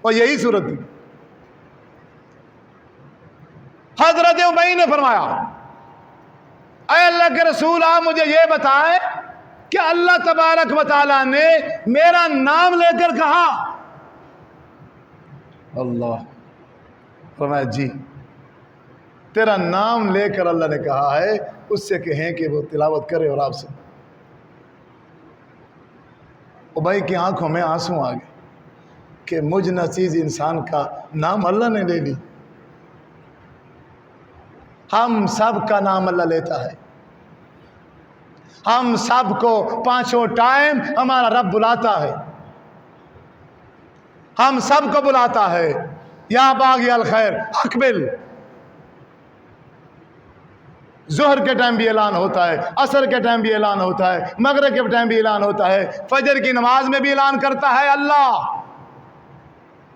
اور یہی صورت تھی۔ حضرت ابی نے فرمایا اے اللہ کے رسول آپ مجھے یہ بتائیں کہ اللہ تبارک و تعالیٰ نے میرا نام لے کر کہا؟ اللہ فرمایا جی تیرا نام لے کر اللہ نے کہا ہے، اس سے کہیں کہ وہ تلاوت کرے اور آپ سے۔ ابی کی آنکھوں میں آنسو آ گئے کہ مجھ ناچیز انسان کا نام اللہ نے لے لی۔ ہم سب کا نام اللہ لیتا ہے، ہم سب کو پانچوں ٹائم ہمارا رب بلاتا ہے، ہم سب کو بلاتا ہے یا باغی الخیر اقبل۔ ظہر کے ٹائم بھی اعلان ہوتا ہے، عصر کے ٹائم بھی اعلان ہوتا ہے، مغرب کے ٹائم بھی اعلان ہوتا ہے، فجر کی نماز میں بھی اعلان کرتا ہے اللہ۔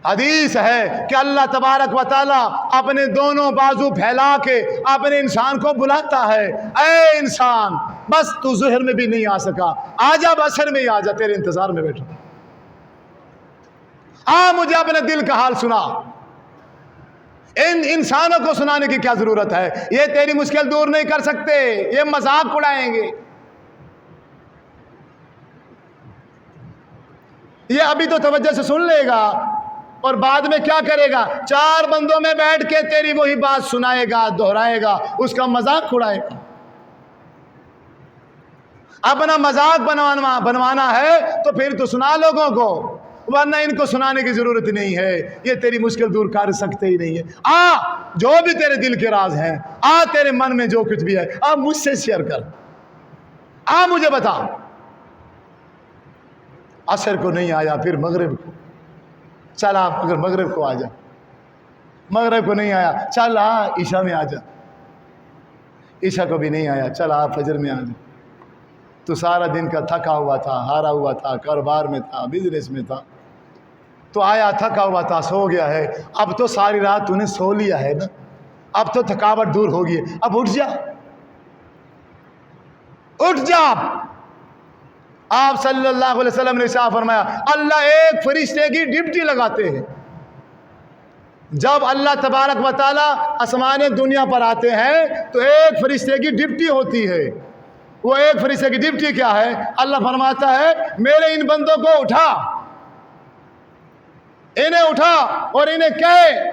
حدیث ہے کہ اللہ تبارک و تعالیٰ اپنے دونوں بازو پھیلا کے اپنے انسان کو بلاتا ہے، اے انسان بس تو ظہر میں بھی نہیں آ سکا، آجا عصر میں ہی آجا، تیرے انتظار میں بیٹھا، مجھے اپنے دل کا حال سنا۔ ان انسانوں کو سنانے کی کیا ضرورت ہے، یہ تیری مشکل دور نہیں کر سکتے، یہ مذاق اڑائیں گے، یہ ابھی تو توجہ سے سن لے گا اور بعد میں کیا کرے گا، چار بندوں میں بیٹھ کے تیری وہی بات سنائے گا، دہرائے گا، اس کا مذاق اڑائے گا۔ اپنا مذاق بنوانا ہے تو پھر تو سنا لوگوں کو، ورنہ ان کو سنانے کی ضرورت نہیں ہے، یہ تیری مشکل دور کر سکتے ہی نہیں ہے۔ جو بھی تیرے دل کے راز ہیں، تیرے من میں جو کچھ بھی ہے، مجھ سے شیئر کر، مجھے بتا۔ عصر کو نہیں آیا پھر مغرب کو، چل آپ اگر مغرب کو آ جا، مغرب کو نہیں آیا چل عشاء میں آ جا، عشاء کو بھی نہیں آیا چل آپ فجر میں آ جا۔ تو سارا دن کا تھکا ہوا تھا، ہارا ہوا تھا، کاروبار میں تھا، بزنس میں تھا، تو آیا تھکا ہوا تھا، سو گیا ہے، اب تو ساری رات تو نے سو لیا ہے نا، اب تو تھکاوٹ دور ہوگی ہے، اب اٹھ جا، اٹھ جا۔ آپ صلی اللہ علیہ وسلم نے ارشاد فرمایا اللہ ایک فرشتے کی ڈیوٹی لگاتے ہیں، جب اللہ تبارک و تعالیٰ آسمان دنیا پر آتے ہیں تو ایک فرشتے کی ڈیوٹی ہوتی ہے۔ وہ ایک فرشتے کی ڈیوٹی کیا ہے؟ اللہ فرماتا ہے میرے ان بندوں کو اٹھا، انہیں اٹھا اور انہیں کہے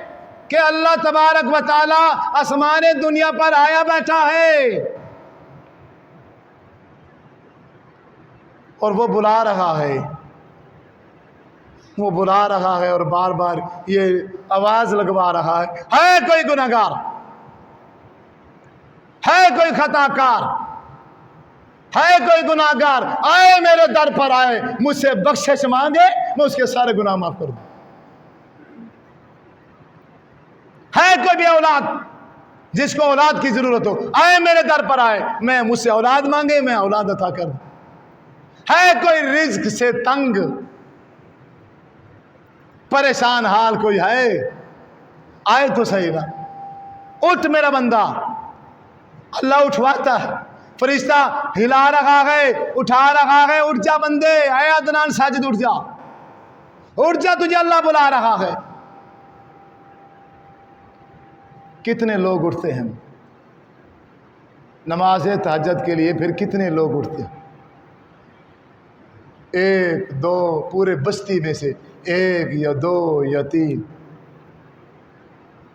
کہ اللہ تبارک و تعالیٰ آسمان دنیا پر آیا بیٹھا ہے اور وہ بلا رہا ہے، وہ بلا رہا ہے اور بار بار یہ آواز لگوا رہا ہے کوئی گناہگار، ہے کوئی خطا کار، ہے کوئی گناہگار، آئے میرے در پر آئے، مجھ سے بخشش مانگے، میں اس کے سارے گناہ معاف کر دوں۔ ہے کوئی بھی اولاد جس کو اولاد کی ضرورت ہو، آئے میرے در پر آئے، میں مجھ سے اولاد مانگے، میں اولاد عطا کر دوں۔ ہے کوئی رزق سے تنگ پریشان حال کوئی ہے، آئے تو صحیح نا، اٹھ میرا بندہ، اللہ اٹھواتا ہے، فرشتہ ہلا رکھا ہے، اٹھا رکھا ہے، اٹھ جا بندے، اے عدنان ساجد اٹھ جا، اٹھ جا، تجھے اللہ بلا رہا ہے۔ کتنے لوگ اٹھتے ہیں نماز تہجد کے لیے؟ پھر کتنے لوگ اٹھتے ہیں؟ ایک دو، پورے بستی میں سے ایک یا دو یا تین،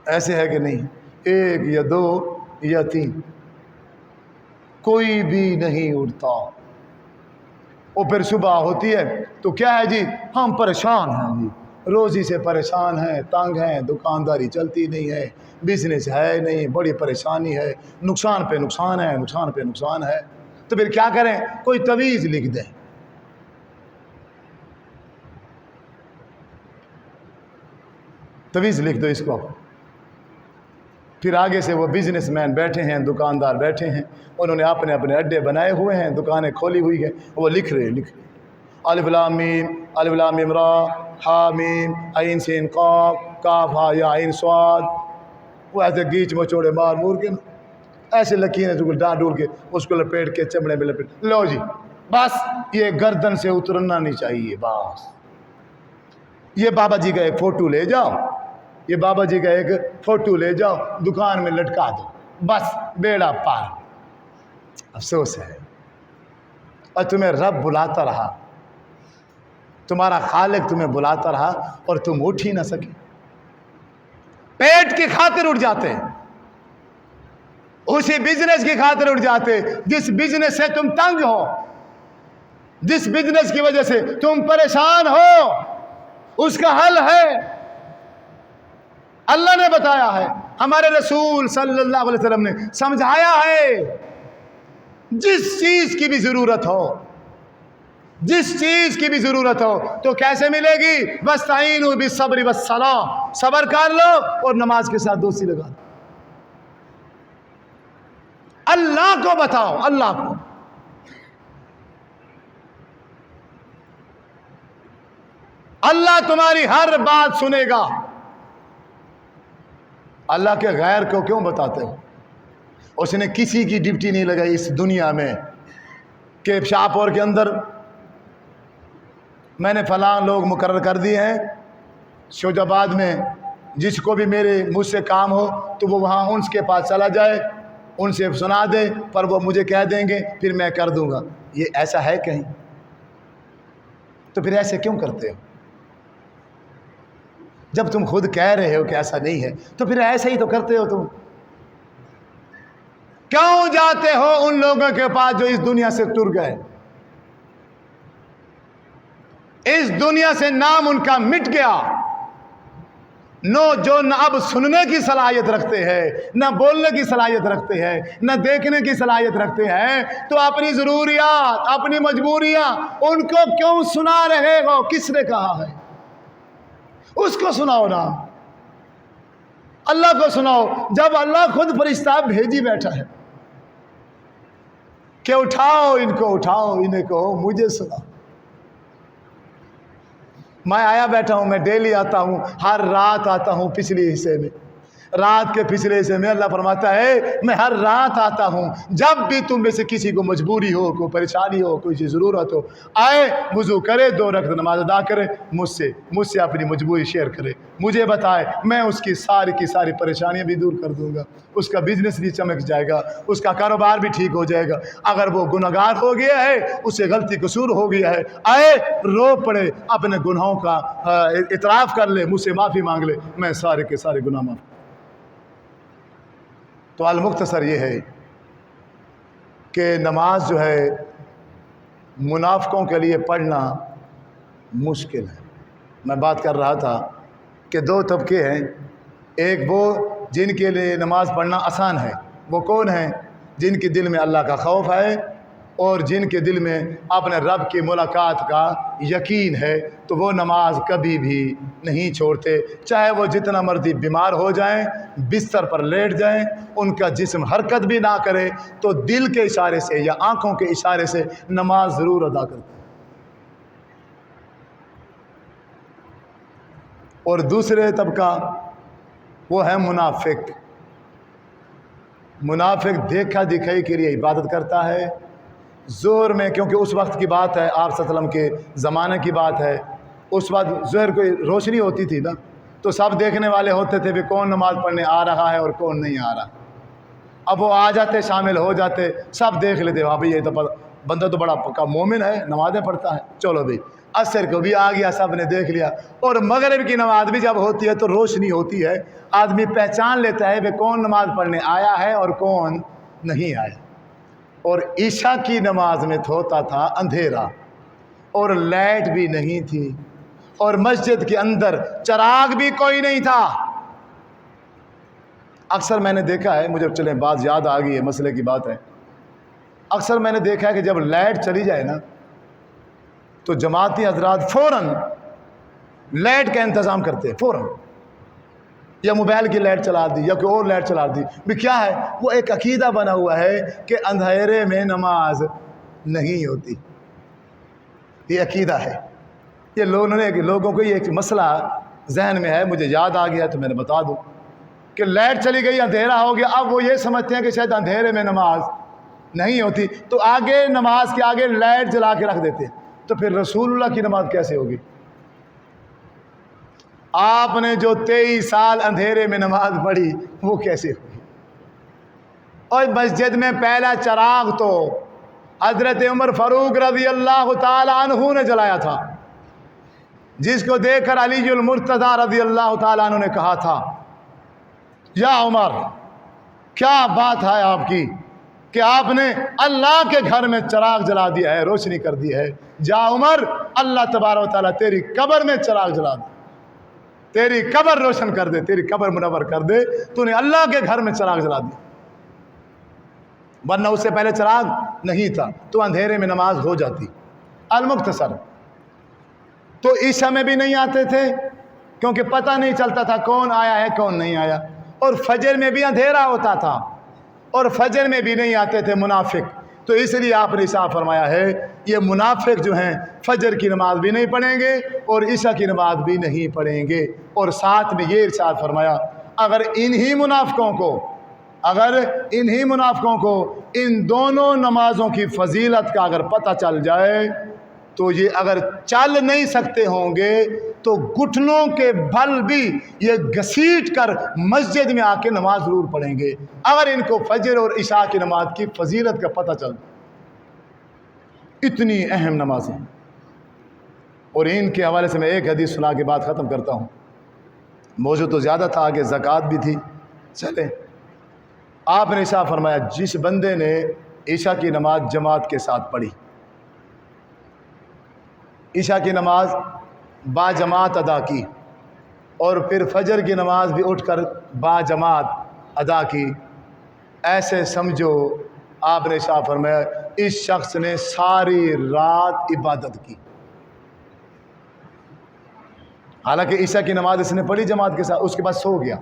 ایسے ہے کہ نہیں؟ ایک یا دو یا تین، کوئی بھی نہیں اٹھتا۔ اور پھر صبح ہوتی ہے تو کیا ہے جی؟ ہم پریشان ہیں جی، روزی سے پریشان ہیں، تنگ ہیں، دکانداری چلتی نہیں ہے، بزنس ہے نہیں، بڑی پریشانی ہے، نقصان پہ نقصان ہے، نقصان پہ نقصان ہے۔ تو پھر کیا کریں؟ کوئی تویز لکھ دیں، تویز لکھ دو اس کو۔ پھر آگے سے وہ بزنس مین بیٹھے ہیں، دکاندار بیٹھے ہیں، انہوں نے اپنے اپنے اڈے بنائے ہوئے ہیں، دکانیں کھولی ہوئی ہیں، وہ لکھ رہے الف لام میم، الف لام میم را، ہا میم عین سین قاف، کاف ہا یا عین صاد، وہ ایسے گیچ مچوڑے مار مور کے ایسے لکیریں جو ڈال ڈول کے اس کو لپیٹ کے چمڑے میں لپیٹ لو جی، بس یہ گردن سے اترنا نہیں چاہیے۔ بس یہ بابا جی کا ایک فوٹو لے جاؤ، یہ بابا جی کا ایک فوٹو لے جاؤ، دکان میں لٹکا دو، بس بیڑا پار۔ افسوس ہے، اور تمہیں رب بلاتا رہا، تمہارا خالق تمہیں بلاتا رہا اور تم اٹھ ہی نہ سکے۔ پیٹ کی خاطر اٹھ جاتے، اسی بزنس کی خاطر اٹھ جاتے جس بزنس سے تم تنگ ہو، جس بزنس کی وجہ سے تم پریشان ہو، اس کا حل ہے، اللہ نے بتایا ہے، ہمارے رسول صلی اللہ علیہ وسلم نے سمجھایا ہے۔ جس چیز کی بھی ضرورت ہو، جس چیز کی بھی ضرورت ہو تو کیسے ملے گی؟ وَاسْتَعِينُوا بِالصَّبْرِ وَالصَّلَاةِ، صبر کر لو اور نماز کے ساتھ دوستی لگا دو۔ اللہ کو بتاؤ، اللہ کو۔ اللہ تمہاری ہر بات سنے گا۔ اللہ کے غیر کو کیوں بتاتے ہو؟ اس نے کسی کی ڈپٹی نہیں لگائی اس دنیا میں کہ شاہپور کے اندر میں نے فلاں لوگ مقرر کر دیے ہیں، شوج آباد میں جس کو بھی میرے مجھ سے کام ہو تو وہ وہاں ان کے پاس چلا جائے، ان سے سنا دے، پر وہ مجھے کہہ دیں گے پھر میں کر دوں گا۔ یہ ایسا ہے کہیں؟ تو پھر ایسے کیوں کرتے ہو؟ جب تم خود کہہ رہے ہو کہ ایسا نہیں ہے تو پھر ایسا ہی تو کرتے ہو۔ تم کیوں جاتے ہو ان لوگوں کے پاس جو اس دنیا سے ٹر گئے؟ اس دنیا سے نام ان کا مٹ گیا، جو نہ اب سننے کی صلاحیت رکھتے ہیں، نہ بولنے کی صلاحیت رکھتے ہیں، نہ دیکھنے کی صلاحیت رکھتے ہیں، تو اپنی ضروریات، اپنی مجبوریاں ان کو کیوں سنا رہے ہو؟ کس نے کہا ہے؟ اس کو سناؤ نا، اللہ کو سناؤ۔ جب اللہ خود فرشتہ بھیجی بیٹھا ہے کہ اٹھاؤ ان کو، اٹھاؤ انہیں، کہو مجھے سناؤ۔ میں آیا بیٹھا ہوں، میں ڈیلی آتا ہوں، ہر رات آتا ہوں، پچھلی حصے میں، رات کے پچھلے حصے میں اللہ فرماتا ہے میں ہر رات آتا ہوں، جب بھی تم میں سے کسی کو مجبوری ہو، کوئی پریشانی ہو، کوئی چیز ضرورت ہو، آئے، وضو کرے، 2 رکعت نماز ادا کرے، مجھ سے اپنی مجبوری شیئر کرے، مجھے بتائے، میں اس کی ساری پریشانیاں بھی دور کر دوں گا، اس کا بزنس بھی چمک جائے گا، اس کا کاروبار بھی ٹھیک ہو جائے گا۔ اگر وہ گنہگار ہو گیا ہے، اس سے غلطی قصور ہو گیا ہے، آئے، رو پڑے، اپنے گناہوں کا اعتراف کر لے، مجھ سے معافی مانگ لے، میں سارے کے سارے گناہ معاف۔ تو المختصر یہ ہے کہ نماز جو ہے منافقوں کے لیے پڑھنا مشکل ہے۔ میں بات کر رہا تھا کہ 2 طبقے ہیں، ایک وہ جن کے لیے نماز پڑھنا آسان ہے، وہ کون ہیں؟ جن کے دل میں اللہ کا خوف ہے اور جن کے دل میں اپنے رب کی ملاقات کا یقین ہے، تو وہ نماز کبھی بھی نہیں چھوڑتے، چاہے وہ جتنا مرضی بیمار ہو جائیں، بستر پر لیٹ جائیں، ان کا جسم حرکت بھی نہ کرے تو دل کے اشارے سے یا آنکھوں کے اشارے سے نماز ضرور ادا کرتے ہیں۔ اور دوسرے طبقہ وہ ہے منافق، منافق دیکھا دکھائی کے لیے عبادت کرتا ہے ظہر میں، کیونکہ اس وقت کی بات ہے، آپ صلی اللہ علیہ وسلم کے زمانے کی بات ہے، اس وقت ظہر کو روشنی ہوتی تھی نا، تو سب دیکھنے والے ہوتے تھے کہ کون نماز پڑھنے آ رہا ہے اور کون نہیں آ رہا۔ اب وہ آ جاتے، شامل ہو جاتے، سب دیکھ لیتے، وہاں پہ یہ تو بندہ تو بڑا پکا مومن ہے، نمازیں پڑھتا ہے، چلو بھائی عصر کو بھی آ گیا، سب نے دیکھ لیا۔ اور مغرب کی نماز بھی جب ہوتی ہے تو روشنی ہوتی ہے، آدمی پہچان لیتا ہے کہ کون نماز پڑھنے آیا ہے اور کون نہیں آیا۔ اور عشاء کی نماز میں ہوتا تھا اندھیرا، اور لائٹ بھی نہیں تھی، اور مسجد کے اندر چراغ بھی کوئی نہیں تھا۔ اکثر میں نے دیکھا ہے، مجھے چلیں بات یاد آ گئی ہے، مسئلے کی بات ہے، اکثر میں نے دیکھا ہے کہ جب لائٹ چلی جائے نا تو جماعتی حضرات فوراً لائٹ کا انتظام کرتے ہیں، فوراً، یا موبائل کی لائٹ چلا دی یا کوئی اور لائٹ چلا دی بھی، کیا ہے وہ ایک عقیدہ بنا ہوا ہے کہ اندھیرے میں نماز نہیں ہوتی، یہ عقیدہ ہے۔ یہ لوگوں کو یہ ایک مسئلہ ذہن میں ہے، مجھے یاد آ گیا تو میں نے بتا دوں کہ لائٹ چلی گئی، اندھیرا ہو گیا، اب وہ یہ سمجھتے ہیں کہ شاید اندھیرے میں نماز نہیں ہوتی، تو آگے نماز کے آگے لائٹ جلا کے رکھ دیتے ہیں۔ تو پھر رسول اللہ کی نماز کیسے ہوگی؟ آپ نے جو 23 سال اندھیرے میں نماز پڑھی وہ کیسے ہوگی؟ اور مسجد میں پہلا چراغ تو حضرت عمر فاروق رضی اللہ تعالی عنہ نے جلایا تھا، جس کو دیکھ کر علی المرتضی رضی اللہ تعالی عنہ نے کہا تھا، یا عمر کیا بات ہے آپ کی کہ آپ نے اللہ کے گھر میں چراغ جلا دیا ہے، روشنی کر دی ہے، جا عمر اللہ تبارک و تعالیٰ تیری قبر میں چراغ جلا دے، تیری قبر روشن کر دے، تیری قبر منور کر دے، تو نے اللہ کے گھر میں چراغ جلا دیا، ورنہ اس سے پہلے چراغ نہیں تھا تو اندھیرے میں نماز ہو جاتی۔ المختصر، تو عشاء میں بھی نہیں آتے تھے کیونکہ پتہ نہیں چلتا تھا کون آیا ہے کون نہیں آیا، اور فجر میں بھی اندھیرا ہوتا تھا اور فجر میں بھی نہیں آتے تھے منافق، تو اس لیے آپ نے ارشاد فرمایا ہے یہ منافق جو ہیں فجر کی نماز بھی نہیں پڑھیں گے اور عشاء کی نماز بھی نہیں پڑھیں گے، اور ساتھ میں یہ ارشاد فرمایا اگر انہی منافقوں کو ان دونوں نمازوں کی فضیلت کا اگر پتہ چل جائے تو یہ اگر چل نہیں سکتے ہوں گے تو گھٹنوں کے بل بھی یہ گھسیٹ کر مسجد میں آ کے نماز ضرور پڑھیں گے، اگر ان کو فجر اور عشاء کی نماز کی فضیلت کا پتہ چل۔ اتنی اہم نمازیں، اور ان کے حوالے سے میں ایک حدیث سنا کے بعد ختم کرتا ہوں، موضوع تو زیادہ تھا، آگے زکوٰۃ بھی تھی، چلیں۔ آپ نے ارشاد فرمایا جس بندے نے عشاء کی نماز جماعت کے ساتھ پڑھی، عشاء کی نماز با جماعت ادا کی، اور پھر فجر کی نماز بھی اٹھ کر با جماعت ادا کی، ایسے سمجھو آپ نے ارشاد فرمایا اس شخص نے ساری رات عبادت کی۔ حالانکہ عشاء کی نماز اس نے پڑھی جماعت کے ساتھ، اس کے بعد سو گیا،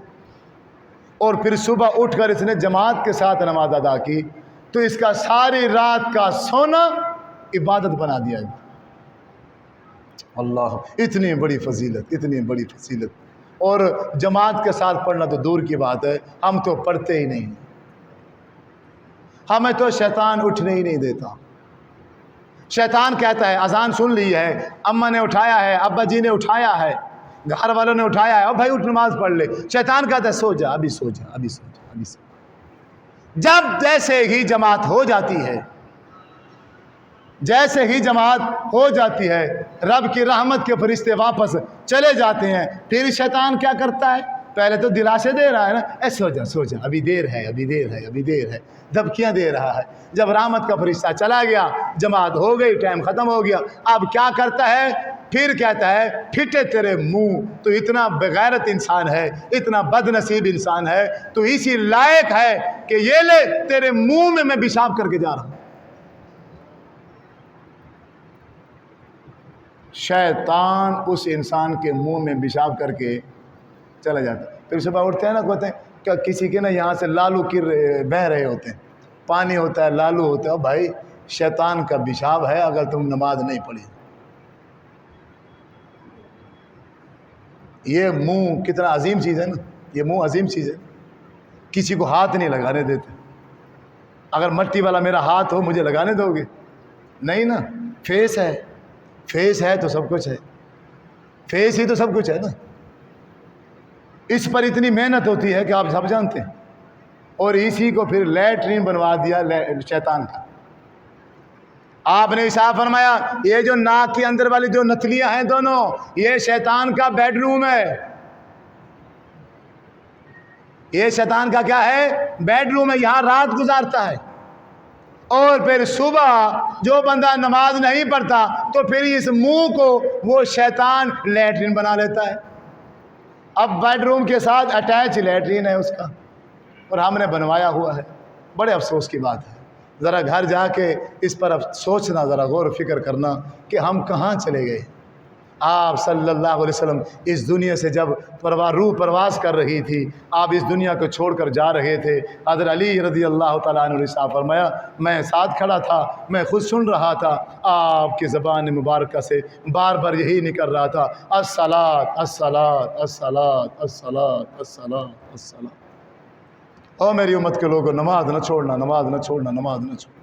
اور پھر صبح اٹھ کر اس نے جماعت کے ساتھ نماز ادا کی، تو اس کا ساری رات کا سونا عبادت بنا دیا گیا۔ اللہ، اتنی بڑی فضیلت، اتنی بڑی فضیلت، اور جماعت کے ساتھ پڑھنا تو دور کی بات ہے، ہم تو پڑھتے ہی نہیں، ہمیں تو شیطان اٹھنے ہی نہیں دیتا۔ شیطان کہتا ہے اذان سن لی ہے، اماں نے اٹھایا ہے، ابا جی نے اٹھایا ہے، گھر والوں نے اٹھایا ہے، اور بھائی اٹھ نماز پڑھ لے، شیطان کہتا ہے سو جا، ابھی سو جا، ابھی سو جا، ابھی سو جا۔ جب جیسے ہی جماعت ہو جاتی ہے، جیسے ہی جماعت ہو جاتی ہے، رب کی رحمت کے فرشتے واپس چلے جاتے ہیں، پھر شیطان کیا کرتا ہے؟ پہلے تو دلاسے دے رہا ہے نا، اے سو جا سو جا، ابھی دیر ہے، ابھی دیر ہے، ابھی دیر ہے، دھمکیاں دے رہا ہے۔ جب رحمت کا فرشتہ چلا گیا، جماعت ہو گئی، ٹائم ختم ہو گیا، اب کیا کرتا ہے؟ پھر کہتا ہے پھٹے تیرے منہ، تو اتنا بغیرت انسان ہے، اتنا بد نصیب انسان ہے، تو اسی لائق ہے کہ یہ لے تیرے منہ میں پیشاب کر کے جا رہا ہوں۔ شیطان اس انسان کے منہ میں پیشاب کر کے چلا جاتا ہے۔ پھر صبح اٹھتے ہیں نا، کہتے ہیں کہ کسی کے نا یہاں سے لالو بہہ رہے ہوتے ہیں، پانی ہوتا ہے، لالو ہوتا ہے، بھائی شیطان کا پیشاب ہے اگر تم نماز نہیں پڑھی۔ یہ منہ کتنا عظیم چیز ہے نا، یہ منہ عظیم چیز ہے، کسی کو ہاتھ نہیں لگانے دیتے، اگر مٹی والا میرا ہاتھ ہو مجھے لگانے دو گے؟ نہیں نا، فیس ہے، فیس ہے تو سب کچھ ہے، فیس ہی تو سب کچھ ہے نا۔ اس پر اتنی محنت ہوتی ہے کہ آپ سب جانتے ہیں، اور اسی کو پھر لیٹرین بنوا دیا شیطان کا۔ آپ نے ارشاد فرمایا یہ جو ناک کے اندر والی جو نتلیاں ہیں دونوں، یہ شیطان کا بیڈ روم ہے، یہ شیطان کا کیا ہے؟ بیڈ روم ہے، یہاں رات گزارتا ہے۔ اور پھر صبح جو بندہ نماز نہیں پڑھتا تو پھر اس منہ کو وہ شیطان لیٹرین بنا لیتا ہے۔ اب بیڈ روم کے ساتھ اٹیچ لیٹرین ہے اس کا، اور ہم نے بنوایا ہوا ہے۔ بڑے افسوس کی بات ہے، ذرا گھر جا کے اس پر سوچنا، ذرا غور و فکر کرنا کہ ہم کہاں چلے گئے۔ آپ صلی اللہ علیہ وسلم اس دنیا سے جب روح پرواز کر رہی تھی، آپ اس دنیا کو چھوڑ کر جا رہے تھے، حضرت علی رضی اللہ تعالیٰ عنہ نے ارشاد فرمایا میں ساتھ کھڑا تھا، میں خود سن رہا تھا، آپ کی زبان مبارکہ سے بار بار یہی نکل رہا تھا، الصلاۃ الصلاۃ الصلاۃ الصلاۃ الصلاۃ الصلاۃ۔ او میری امت کے لوگوں، نماز نہ چھوڑنا، نماز نہ چھوڑنا، نماز نہ چھوڑنا۔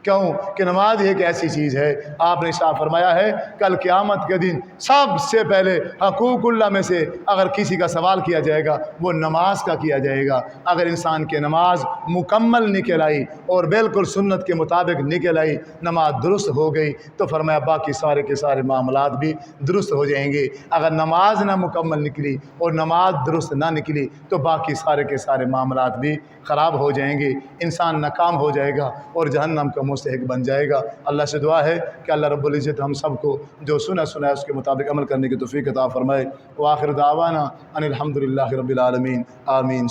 کیوں کہ نماز ایک ایسی چیز ہے، آپ نے ارشاد فرمایا ہے کل قیامت کے دن سب سے پہلے حقوق اللہ میں سے اگر کسی کا سوال کیا جائے گا وہ نماز کا کیا جائے گا۔ اگر انسان کی نماز مکمل نکل آئی اور بالکل سنت کے مطابق نکل آئی، نماز درست ہو گئی، تو فرمایا باقی سارے کے سارے معاملات بھی درست ہو جائیں گے۔ اگر نماز نہ مکمل نکلی اور نماز درست نہ نکلی تو باقی سارے کے سارے معاملات بھی خراب ہو جائیں گے، انسان ناکام ہو جائے گا اور جہنم کا مستحق بن جائے گا۔ اللہ سے دعا ہے کہ اللہ رب العزت ہم سب کو جو سنا ہے اس کے مطابق عمل کرنے کی توفیق عطا فرمائے۔ وآخر دعوانا ان الحمد للہ رب العالمین، آمین۔